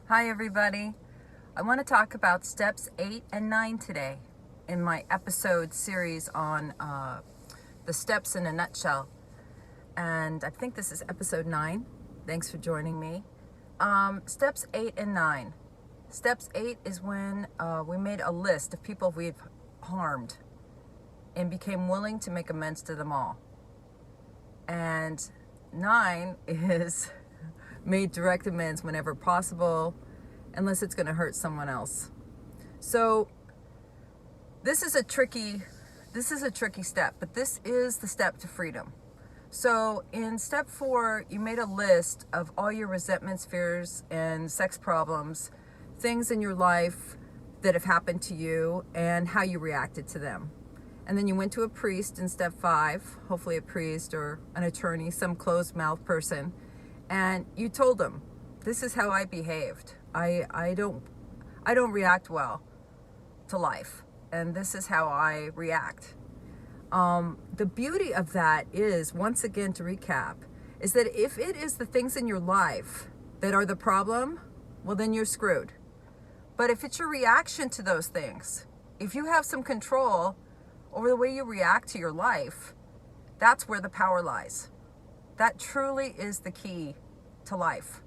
Hi everybody. I want to talk about steps 8 and 9 today in my episode series on the steps in a nutshell. And I think this is episode 9. Thanks for joining me. Steps 8 and 9. Steps 8 is when we made a list of people we've harmed and became willing to make amends to them all. And 9 is made direct amends whenever possible, unless it's going to hurt someone else. So this is a tricky step, but this is the step to freedom. So in step 4, you made a list of all your resentments, fears, and sex problems, things in your life that have happened to you and how you reacted to them. And then you went to a priest in step 5, hopefully a priest or an attorney, some closed mouth person, and you told them, this is how I behaved. I don't react well to life, and this is how I react. The beauty of that is, once again, to recap, is that if it is the things in your life that are the problem, well, then you're screwed. But if it's your reaction to those things, if you have some control over the way you react to your life, that's where the power lies. That truly is the key to life.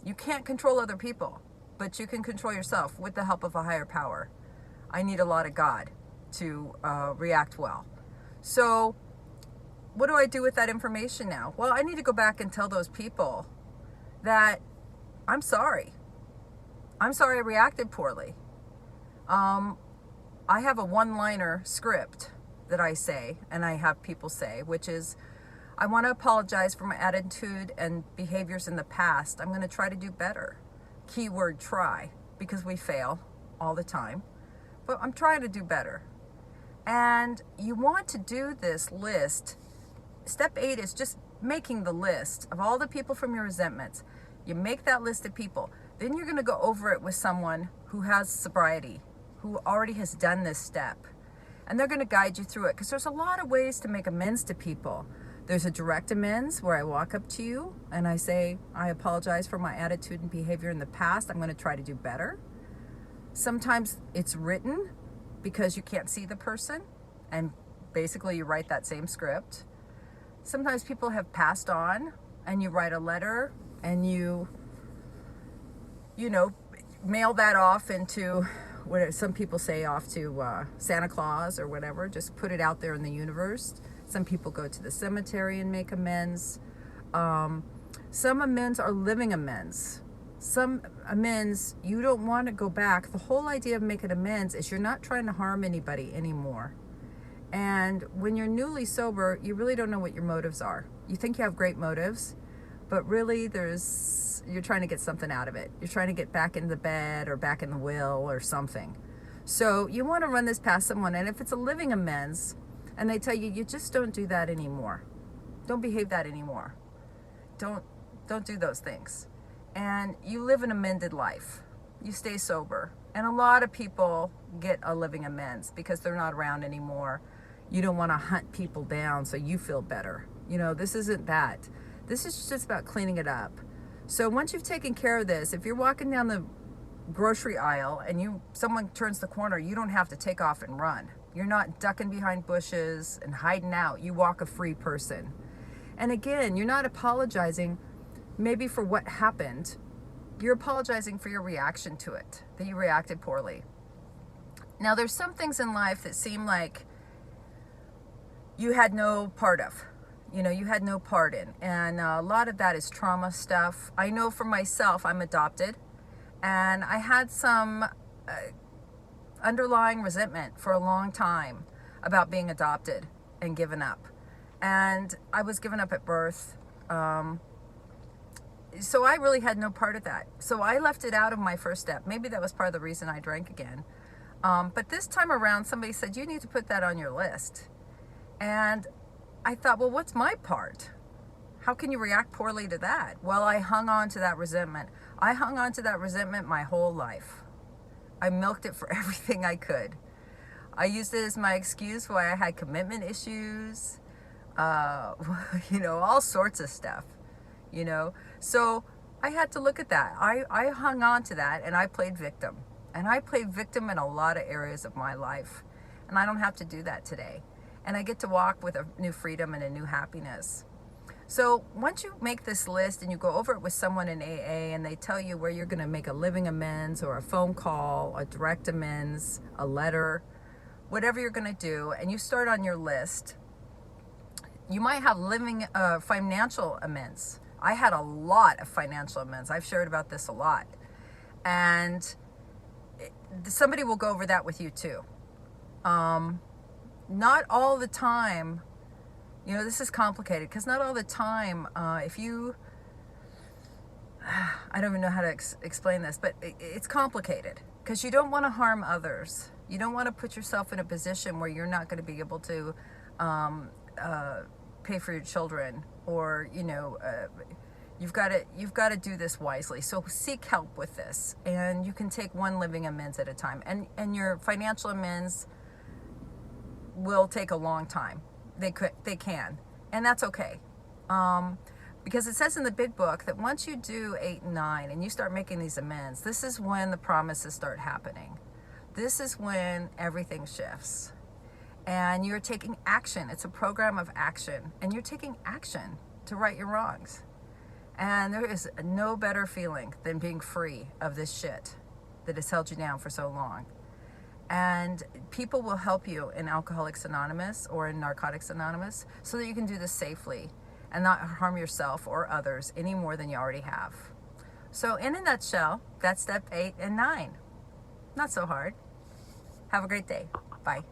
You can't control other people, but you can control yourself with the help of a higher power. I need a lot of God to react well. So what do I do with that information now? Well, I need to go back and tell those people that I'm sorry. I'm sorry I reacted poorly. I have a one-liner script that I say, and I have people say, which is, I want to apologize for my attitude and behaviors in the past. I'm going to try to do better. Keyword try, because we fail all the time. But I'm trying to do better. And you want to do this list. Step 8 is just making the list of all the people from your resentments. You make that list of people. Then you're going to go over it with someone who has sobriety, who already has done this step. And they're going to guide you through it, because there's a lot of ways to make amends to people. There's a direct amends where I walk up to you and I say, I apologize for my attitude and behavior in the past. I'm going to try to do better. Sometimes it's written because you can't see the person, and basically you write that same script. Sometimes people have passed on and you write a letter and you mail that off into what some people say, off to Santa Claus or whatever. Just put it out there in the universe. Some people go to the cemetery and make amends. Some amends are living amends. Some amends, you don't want to go back. The whole idea of making amends is you're not trying to harm anybody anymore. And when you're newly sober, you really don't know what your motives are. You think you have great motives, but really you're trying to get something out of it. You're trying to get back in the bed or back in the will or something. So you want to run this past someone, and if it's a living amends, and they tell you, you just don't do that anymore. Don't behave that anymore. Don't do those things. And you live an amended life. You stay sober. And a lot of people get a living amends because they're not around anymore. You don't want to hunt people down so you feel better. This isn't that. This is just about cleaning it up. So once you've taken care of this, if you're walking down the grocery aisle and someone turns the corner, you don't have to take off and run. You're not ducking behind bushes and hiding out. You walk a free person. And again, you're not apologizing maybe for what happened. You're apologizing for your reaction to it, that you reacted poorly. Now, there's some things in life that seem like you had no part of. You had no part in. And a lot of that is trauma stuff. I know for myself, I'm adopted. And I had some underlying resentment for a long time about being adopted and given up. And I was given up at birth. So I really had no part of that. So I left it out of my first step. Maybe that was part of the reason I drank again. But this time around, somebody said, you need to put that on your list. And I thought, well, what's my part? How can you react poorly to that? Well, I hung on to that resentment. I hung on to that resentment my whole life. I milked it for everything I could. I used it as my excuse why I had commitment issues, all sorts of stuff, So I had to look at that. I hung on to that and I played victim. And I played victim in a lot of areas of my life. And I don't have to do that today. And I get to walk with a new freedom and a new happiness. So once you make this list and you go over it with someone in AA and they tell you where you're going to make a living amends or a phone call, a direct amends, a letter, whatever you're going to do, and you start on your list, you might have living financial amends. I had a lot of financial amends. I've shared about this a lot. And somebody will go over that with you too. Not all the time, this is complicated because not all the time, if you, I don't even know how to explain this, but it's complicated because you don't want to harm others. You don't want to put yourself in a position where you're not going to be able to pay for your children, or you've got to do this wisely. So seek help with this, and you can take one living amends at a time. And your financial amends will take a long time. They can, and that's okay. Because it says in the big book that once you do 8 and 9 and you start making these amends, this is when the promises start happening. This is when everything shifts. And you're taking action. It's a program of action. And you're taking action to right your wrongs. And there is no better feeling than being free of this shit that has held you down for so long. And people will help you in Alcoholics Anonymous or in Narcotics Anonymous so that you can do this safely and not harm yourself or others any more than you already have. So in a nutshell, that's step 8 and 9. Not so hard. Have a great day. Bye.